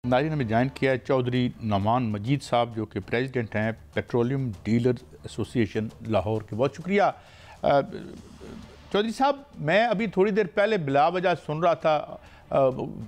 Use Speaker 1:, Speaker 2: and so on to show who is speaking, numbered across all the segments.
Speaker 1: नाज़रीन हमें ज्वाइन किया है चौधरी नौमान मजीद साहब जो कि प्रेसिडेंट हैं पेट्रोलियम डीलर एसोसिएशन लाहौर के। बहुत शुक्रिया चौधरी साहब। मैं अभी थोड़ी देर पहले बिला वजह सुन रहा था,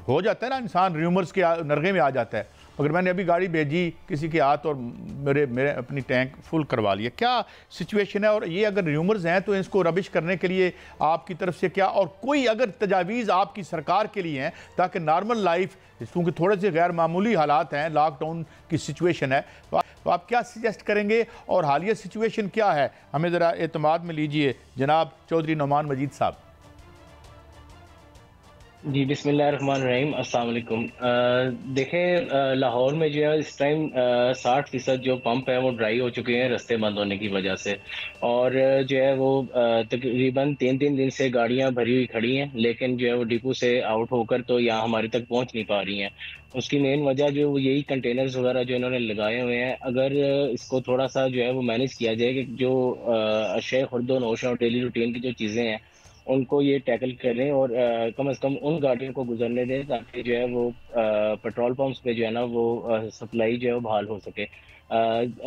Speaker 1: हो जाता है ना इंसान र्यूमर्स के नरगे में आ जाता है, मगर मैंने अभी गाड़ी भेजी किसी के हाथ और मेरे अपनी टैंक फुल करवा लिया। क्या सिचुएशन है और ये अगर र्यूमर्स हैं तो इसको रबिश करने के लिए आपकी तरफ से क्या और कोई अगर तजावीज़ आपकी सरकार के लिए हैं ताकि नॉर्मल लाइफ, क्योंकि थोड़े से गैर मामूली हालात हैं, लॉकडाउन की सिचुएशन है, तो आप क्या सजेस्ट करेंगे और हालिया सिचुएशन क्या है? हमें ज़रा एतमाद में लीजिए जनाब चौधरी नौमान मजीद साहब।
Speaker 2: जी बिस्मिल्लाहिर्रहमानिर्रहीम, अस्सलाम वालेकुम। देखें, लाहौर में जो है इस टाइम 60% जो पंप है वो ड्राई हो चुके हैं रास्ते बंद होने की वजह से। और जो है वो तकरीबन 3-3 दिन से गाड़ियां भरी हुई खड़ी हैं, लेकिन जो है वो डिपो से आउट होकर तो यहाँ हमारे तक पहुँच नहीं पा रही हैं। उसकी मेन वजह जो यही कंटेनर्स वगैरह जो इन्होंने लगाए हुए हैं। अगर इसको थोड़ा सा जो है वो मैनेज किया जाए कि जो अशय खुर्द नोश और डेली रूटीन की जो चीज़ें हैं उनको ये टैकल करें और कम से कम उन गाड़ियों को गुजरने दें ताकि जो है वो पेट्रोल पंप्स पे जो है ना वो सप्लाई जो है वो बहाल हो सके।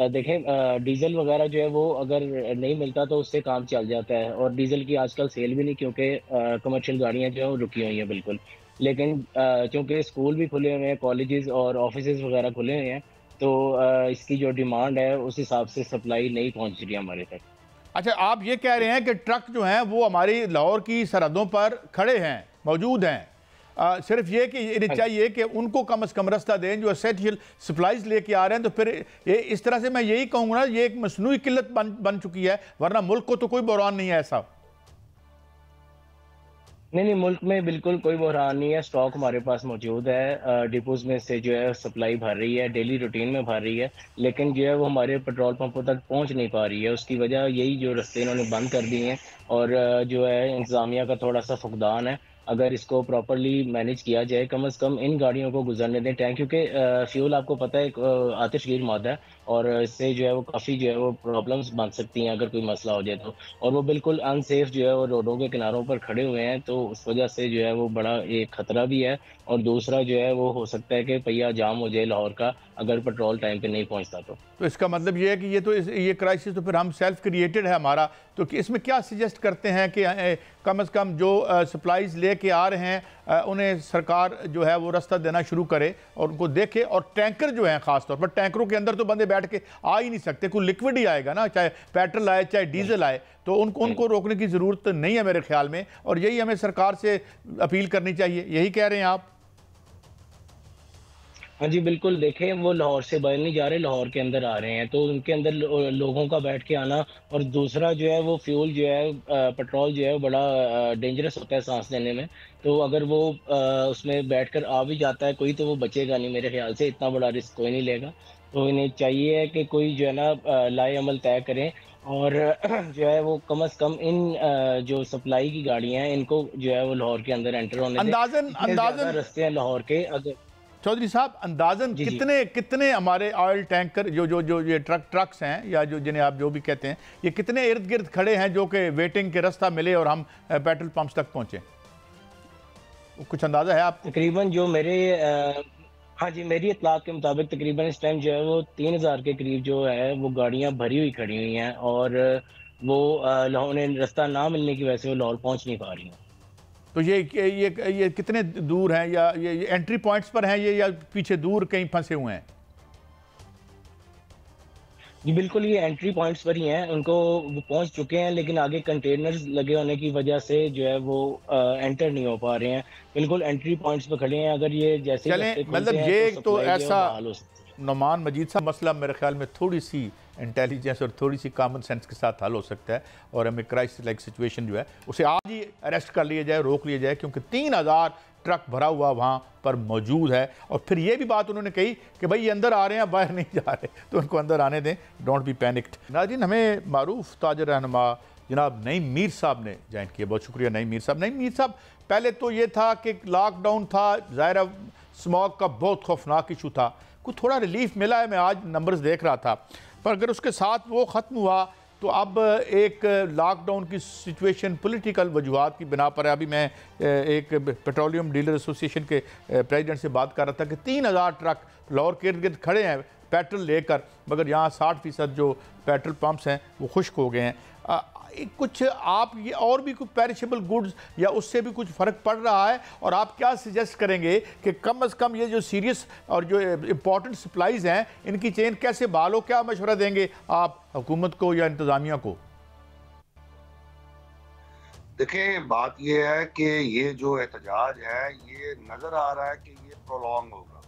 Speaker 2: देखें, डीजल वगैरह जो है वो अगर नहीं मिलता तो उससे काम चल जाता है, और डीजल की आजकल सेल भी नहीं, क्योंकि कमर्शियल गाड़ियां जो है वो रुकी हुई हैं बिल्कुल। लेकिन चूंकि स्कूल भी खुले हुए हैं, कॉलेजेस और ऑफिसेज वगैरह खुले हुए हैं, तो इसकी जो डिमांड है उस हिसाब से सप्लाई नहीं पहुंच रही हमारे तक।
Speaker 1: अच्छा, आप ये कह रहे हैं कि ट्रक जो हैं वो हमारी लाहौर की सरहदों पर खड़े हैं, मौजूद हैं, सिर्फ ये कि चाहिए कि उनको कम से कम रास्ता दें जो एसेंशियल सप्लाईज लेके आ रहे हैं। तो फिर ये इस तरह से मैं यही कहूँगा ये एक मसनूई किल्लत बन चुकी है, वरना मुल्क को तो कोई बहरान नहीं है ऐसा।
Speaker 2: नहीं, मुल्क में बिल्कुल कोई बहरान नहीं है। स्टॉक हमारे पास मौजूद है, डिपोज में से जो है सप्लाई भर रही है, डेली रूटीन में भर रही है, लेकिन जो है वो हमारे पेट्रोल पंपों तक पहुंच नहीं पा रही है। उसकी वजह यही जो रास्ते इन्होंने बंद कर दिए हैं, और जो है इंतजामिया का थोड़ा सा फुकदान है। अगर इसको प्रॉपरली मैनेज किया जाए, कम से कम इन गाड़ियों को गुजरने दें टैंक, क्योंकि फ्यूल आपको पता है एक आतिशगीर मादा है, और इससे जो है वो काफ़ी जो है वो प्रॉब्लम्स बन सकती हैं अगर कोई मसला हो जाए तो। और वो बिल्कुल अनसेफ जो है वो रोडों के किनारों पर खड़े हुए हैं, तो उस वजह से जो है वो बड़ा एक खतरा भी है। और दूसरा जो है वो हो सकता है कि पहिया जाम हो जाए लाहौर का, अगर पेट्रोल टाइम पे नहीं पहुंचता
Speaker 1: तो इसका मतलब ये है कि ये क्राइसिस तो फिर हम सेल्फ क्रिएटेड है हमारा। तो कि इसमें क्या सजेस्ट करते हैं कि कम से कम जो सप्लाईज लेके आ रहे हैं उन्हें सरकार जो है वो रास्ता देना शुरू करे और उनको देखे। और टैंकर जो हैं ख़ासतौर पर, टैंकरों के अंदर तो बंदे बैठ के आ ही नहीं सकते, कोई लिक्विड ही आएगा ना, चाहे पेट्रोल आए चाहे डीजल आए, तो उनको रोकने की ज़रूरत नहीं है मेरे ख्याल में। और यही हमें सरकार से अपील करनी चाहिए, यही कह रहे हैं आप?
Speaker 2: हाँ जी, बिल्कुल। देखें, वो लाहौर से बाहर नहीं जा रहे, लाहौर के अंदर आ रहे हैं, तो उनके अंदर लोगों का बैठ के आना। और दूसरा जो है वो फ्यूल जो है पेट्रोल जो है वो बड़ा डेंजरस होता है सांस लेने में। तो अगर वो उसमें बैठकर आ भी जाता है कोई, तो वो बचेगा नहीं मेरे ख्याल से, इतना बड़ा रिस्क कोई नहीं लेगा। तो इन्हें चाहिए है कि कोई जो है ना लाए अमल तय करें, और जो है वो कम से कम इन जो सप्लाई की गाड़ियां हैं इनको जो है वो लाहौर के अंदर एंटर होने दें।
Speaker 1: अंदाजन
Speaker 2: इतने ज्यादा
Speaker 1: अंदाजन
Speaker 2: रास्ते हैं लाहौर के। अगर
Speaker 1: चौधरी साहब, अंदाजन
Speaker 2: जी जी
Speaker 1: कितने हमारे ऑयल टैंकर जो ये ट्रक्स हैं या जो जिन्हें आप जो भी कहते हैं, ये कितने इर्द गिर्द खड़े हैं जो कि वेटिंग के रास्ता मिले और हम पेट्रोल पंप्स तक पहुंचे? कुछ अंदाजा है आपको?
Speaker 2: तकरीबन जो मेरे हाँ जी, मेरी इत्तलात के मुताबिक तकरीबन इस टाइम जो है वो 3000 के करीब जो है वो गाड़ियां भरी हुई खड़ी हुई हैं, और वो लाहौर ने रास्ता ना मिलने की वजह से वो लाहौर पहुंच नहीं पा रही हैं।
Speaker 1: तो ये कितने दूर हैं, या ये एंट्री पॉइंट्स पर हैं ये, या पीछे दूर कहीं फंसे हुए हैं?
Speaker 2: जी बिल्कुल, ये एंट्री पॉइंट्स पर ही हैं, उनको वो पहुंच चुके हैं, लेकिन आगे कंटेनर्स लगे होने की वजह से जो है वो एंटर नहीं हो पा रहे हैं। बिल्कुल एंट्री पॉइंट्स पर खड़े हैं, अगर ये जैसे ही
Speaker 1: चलें,
Speaker 2: रास्ते
Speaker 1: मतलब
Speaker 2: खुलते हैं
Speaker 1: ये
Speaker 2: तो
Speaker 1: एक तो
Speaker 2: सप्लाई जो है वो
Speaker 1: ऐसा
Speaker 2: बहाल हो सकती है।
Speaker 1: नौमान मजीद साहब मसला मेरे ख्याल में थोड़ी सी इंटेलिजेंस और थोड़ी सी कॉमन सेंस के साथ हल हो सकता है, और हमें क्राइसिस लाइक सिचुएशन जो है उसे आज ही अरेस्ट कर लिया जाए, रोक लिया जाए, क्योंकि 3000 ट्रक भरा हुआ वहाँ पर मौजूद है। और फिर ये भी बात उन्होंने कही कि भाई ये अंदर आ रहे हैं, बाहर नहीं जा रहे, तो उनको अंदर आने दें, डोंट बी पैनिक्ड। नाज़रीन, हमें मारूफ ताजर रहनुमा जनाब नईम मीर साहब ने ज्वाइन किया, बहुत शुक्रिया नईम मीर साहब। नईम मीर साहब, पहले तो ये था कि लॉकडाउन था, ज़ाहिर स्मॉग का बहुत खौफनाक इशू था, कुछ थोड़ा रिलीफ मिला है, मैं आज नंबर्स देख रहा था, पर अगर उसके साथ वो ख़त्म हुआ तो अब एक लॉकडाउन की सिचुएशन पॉलिटिकल वजूहात की बिना पर है। अभी मैं एक पेट्रोलियम डीलर एसोसिएशन के प्रेसिडेंट से बात कर रहा था कि 3000 ट्रक लाहौर के इर्द गिर्द खड़े हैं पेट्रोल लेकर, मगर यहाँ 60% जो पेट्रोल पंप्स हैं वो खुश्क हो गए हैं। कुछ आप ये और भी कुछ पेरिशेबल गुड्स या उससे भी कुछ फ़र्क पड़ रहा है, और आप क्या सजेस्ट करेंगे कि कम से कम ये जो सीरियस और जो इम्पोर्टेंट सप्लाईज़ हैं इनकी चेन कैसे बहाल हो? क्या मशवरा देंगे आप हुकूमत को या इंतज़ामिया को?
Speaker 3: देखें, बात ये है कि ये जो एहतजाज है ये नज़र आ रहा है कि ये प्रोलॉन्ग होगा,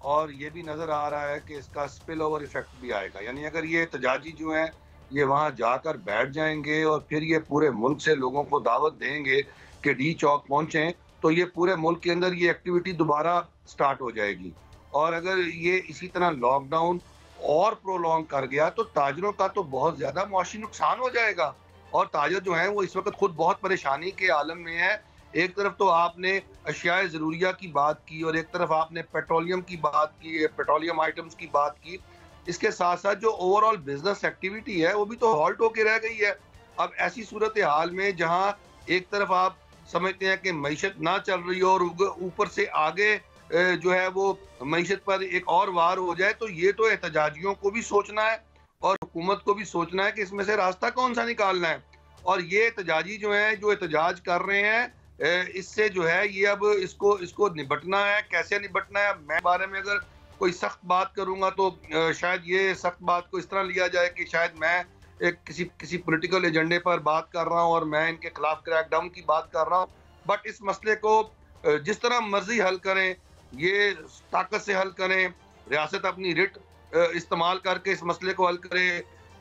Speaker 3: और ये भी नज़र आ रहा है कि इसका स्पिल ओवर इफेक्ट भी आएगा। यानी अगर ये एहतजाजी जो हैं ये वहाँ जाकर बैठ जाएंगे और फिर ये पूरे मुल्क से लोगों को दावत देंगे कि डी चौक पहुँचें, तो ये पूरे मुल्क के अंदर ये एक्टिविटी दोबारा स्टार्ट हो जाएगी। और अगर ये इसी तरह लॉकडाउन और प्रोलॉन्ग कर गया तो ताजरों का तो बहुत ज़्यादा मुआशी नुकसान हो जाएगा, और ताजर जो हैं वो इस वक्त खुद बहुत परेशानी के आलम में है। एक तरफ तो आपने अशियाए ज़रूरिया की बात की और एक तरफ आपने पेट्रोलियम की बात की, पेट्रोलियम आइटम्स की बात की। इसके साथ साथ जो ओवरऑल बिजनेस एक्टिविटी है वो भी तो हॉल्ट होके रह गई है। अब ऐसी सूरत हाल में जहां एक तरफ आप समझते हैं कि मईशत ना चल रही हो और ऊपर से आगे जो है वो मईशत पर एक और वार हो जाए, तो ये तो एहतजाजियों को भी सोचना है और हुकूमत को भी सोचना है कि इसमें से रास्ता कौन सा निकालना है। और ये एहतजाजी जो है जो एहतजाज कर रहे हैं इससे जो है ये अब इसको निपटना है। कैसे निपटना है, मैं बारे में अगर कोई सख्त बात करूंगा तो शायद ये सख्त बात को इस तरह लिया जाए कि शायद मैं एक किसी पॉलिटिकल एजेंडे पर बात कर रहा हूं और मैं इनके खिलाफ क्रैकडाउन की बात कर रहा हूं। बट इस मसले को जिस तरह मर्जी हल करें, ये ताकत से हल करें, रियासत अपनी रिट इस्तेमाल करके इस मसले को हल करे,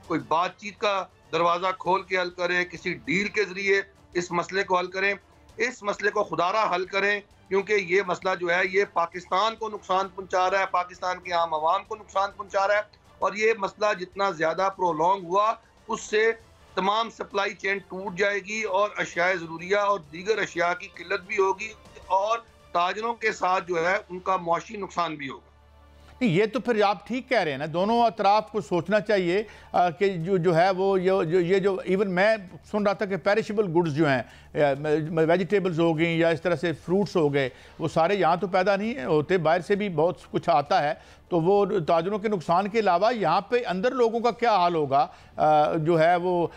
Speaker 3: कोई बातचीत का दरवाज़ा खोल के हल करे, किसी डील के ज़रिए इस मसले को हल करें, इस मसले को खुदारा हल करें, क्योंकि ये मसला जो है ये पाकिस्तान को नुकसान पहुंचा रहा है, पाकिस्तान के आम आवाम को नुकसान पहुंचा रहा है। और ये मसला जितना ज़्यादा प्रोलॉन्ग हुआ उससे तमाम सप्लाई चेन टूट जाएगी और अशियाए ज़रूरिया और दीगर अशिया की किल्लत भी होगी और ताजरों के साथ जो है उनका मुआशी नुकसान भी होगा।
Speaker 1: ये तो फिर आप ठीक कह रहे हैं ना, दोनों अतराफ को सोचना चाहिए कि जो है वो ये जो इवन मैं सुन रहा था कि पेरिशेबल गुड्स जो हैं, वेजिटेबल्स हो गई या इस तरह से फ्रूट्स हो गए, वो सारे यहाँ तो पैदा नहीं होते, बाहर से भी बहुत कुछ आता है। तो वो ताजरों के नुकसान के अलावा यहाँ पे अंदर लोगों का क्या हाल होगा जो है वो।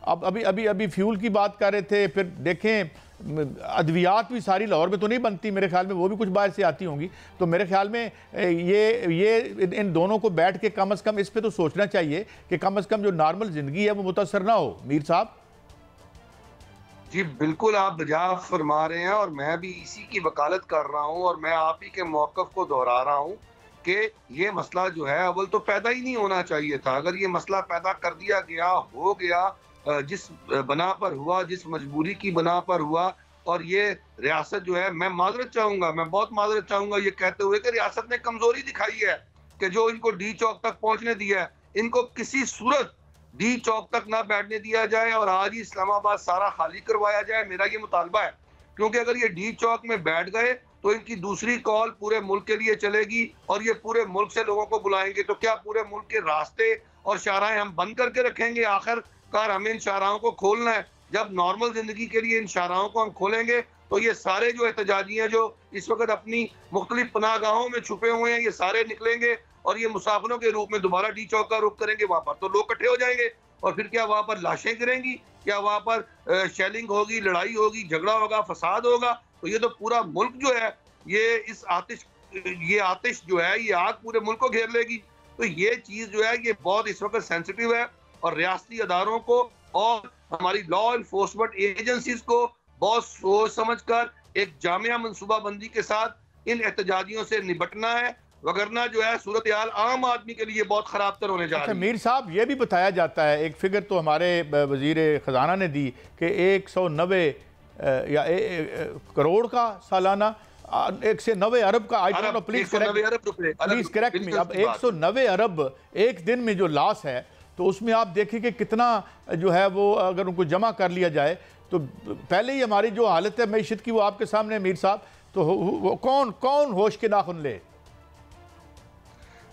Speaker 1: अब अभी फ्यूल की बात कर रहे थे, फिर देखें अद्वियात भी सारी लाहौर में तो नहीं बनती, मेरे ख्याल में वो भी कुछ बाहर से आती होंगी। तो मेरे ख्याल में ये इन दोनों को बैठ के कम से कम इस पे तो सोचना चाहिए कि कम से कम जो नॉर्मल ज़िंदगी है वो मुतासर ना हो। मीर साहब
Speaker 3: जी बिल्कुल, आप बजा फरमा रहे हैं और मैं भी इसी की वकालत कर रहा हूँ और मैं आप ही के मौक़िफ़ को दोहरा रहा हूँ कि ये मसला जो है अव्वल तो पैदा ही नहीं होना चाहिए था। अगर ये मसला पैदा कर दिया गया, हो गया, जिस बना पर हुआ, जिस मजबूरी की बना पर हुआ, और ये रियासत जो है, मैं माजरत चाहूँगा, मैं बहुत माजरत चाहूँगा ये कहते हुए कि रियासत ने कमज़ोरी दिखाई है कि जो इनको डी चौक तक पहुँचने दिया है, इनको किसी सूरत डी चौक तक ना बैठने दिया जाए और आज ही इस्लामाबाद सारा खाली करवाया जाए। मेरा ये मुतालबा है, क्योंकि अगर ये डी चौक में बैठ गए तो इनकी दूसरी कॉल पूरे मुल्क के लिए चलेगी और ये पूरे मुल्क से लोगों को बुलाएंगे। तो क्या पूरे मुल्क के रास्ते और शाहराहें हम बंद करके रखेंगे? आखिरकार हमें इन शाहराहों को खोलना है। जब नॉर्मल जिंदगी के लिए इन शाहराहों को हम खोलेंगे तो ये सारे जो एहतजाजी हैं जो इस वक्त अपनी मुख्तलिफ पनाहगाहों में छुपे हुए हैं, ये सारे निकलेंगे और ये मुसाफिरों के रूप में दोबारा डी चौक का रुख करेंगे। वहां पर तो लोग इकट्ठे हो जाएंगे और फिर क्या वहां पर लाशें गिरेंगी, क्या वहां पर शेलिंग होगी, लड़ाई होगी, झगड़ा होगा, फसाद होगा। तो ये तो पूरा मुल्क जो है ये आतिश जो है, ये आग पूरे मुल्क को घेर लेगी। तो ये चीज जो है ये बहुत इस वक्त सेंसिटिव है और रियासती अदारों को और हमारी लॉ इन्फोर्समेंट एजेंसीज को बहुत सोच समझ कर एक जामिया मनसूबाबंदी के साथ इन एहतजाजियों से निपटना है, वगरना जो है सूरत हाल आम आदमी के लिए बहुत खराब तर होने जा रही है।
Speaker 1: मीर साहब, ये भी बताया जाता है, एक फिगर तो हमारे वजीर खजाना ने दी कि 190 या करोड़ का सालाना 190 अरब का, I don't know, please correct मी, अब 190 अरब एक दिन में जो लॉस है, तो उसमें आप देखें कि कितना जो है वो अगर उनको जमा कर लिया जाए तो पहले ही हमारी जो हालत है मैशत की वो आपके सामने मीर साहब, तो कौन होश के नाखुन ले।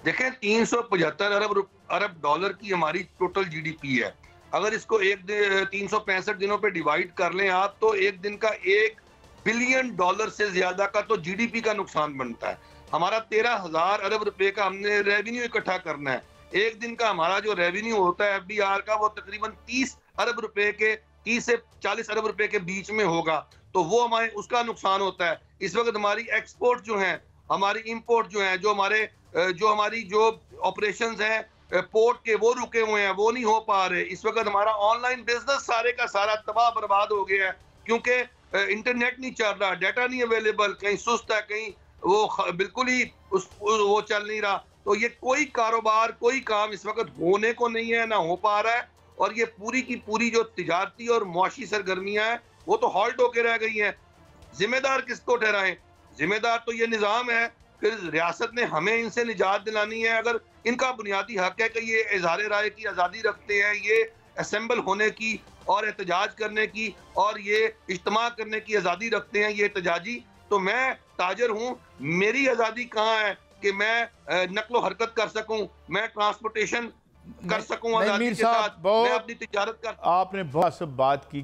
Speaker 3: देखें 375 अरब डॉलर की हमारी टोटल जीडीपी है। अगर इसको 365 दिनों पे डिवाइड कर लें आप, तो एक दिन का 1 बिलियन डॉलर से ज्यादा का तो जीडीपी का नुकसान बनता है। हमारा 13,000 अरब रुपए का हमने रेवेन्यू इकट्ठा करना है। एक दिन का हमारा जो रेवेन्यू होता है एफडीआर का, वो तकरीबन 30 अरब रुपए के 30 से 40 अरब रुपए के बीच में होगा, तो वो हमारे उसका नुकसान होता है। इस वक्त हमारी एक्सपोर्ट जो है, हमारी इंपोर्ट जो है, जो हमारी जो ऑपरेशंस हैं पोर्ट के, वो रुके हुए हैं, वो नहीं हो पा रहे। इस वक्त हमारा ऑनलाइन बिजनेस सारे का सारा तबाह बर्बाद हो गया है, क्योंकि इंटरनेट नहीं चल रहा, डाटा नहीं अवेलेबल, कहीं सुस्त है, कहीं वो बिल्कुल ही वो चल नहीं रहा। तो ये कोई कारोबार, कोई काम इस वक्त होने को नहीं है, ना हो पा रहा है। और ये पूरी की पूरी जो तिजारती और मुआशी सरगर्मियां हैं, वो तो हॉल्ट होके रह गई हैं। जिम्मेदार किसको ठहराएं? जिम्मेदार तो ये निज़ाम है। फिर रियासत ने हमें इनसे निजात दिलानी है। अगर इनका बुनियादी हक है कि ये इजहार राय की आज़ादी रखते हैं, ये असेंबल होने की और एहतजाज करने की और ये इज्तिमा करने की आज़ादी रखते हैं, ये एहतजाजी, तो मैं ताजर हूँ। मेरी आज़ादी कहाँ है कि मैं नकलो हरकत कर सकूँ, मैं ट्रांसपोर्टेशन कर सकूँ आज़ादी के साथ, मैं अपनी तिजारत कर।
Speaker 1: आपने बहुत सब बात की।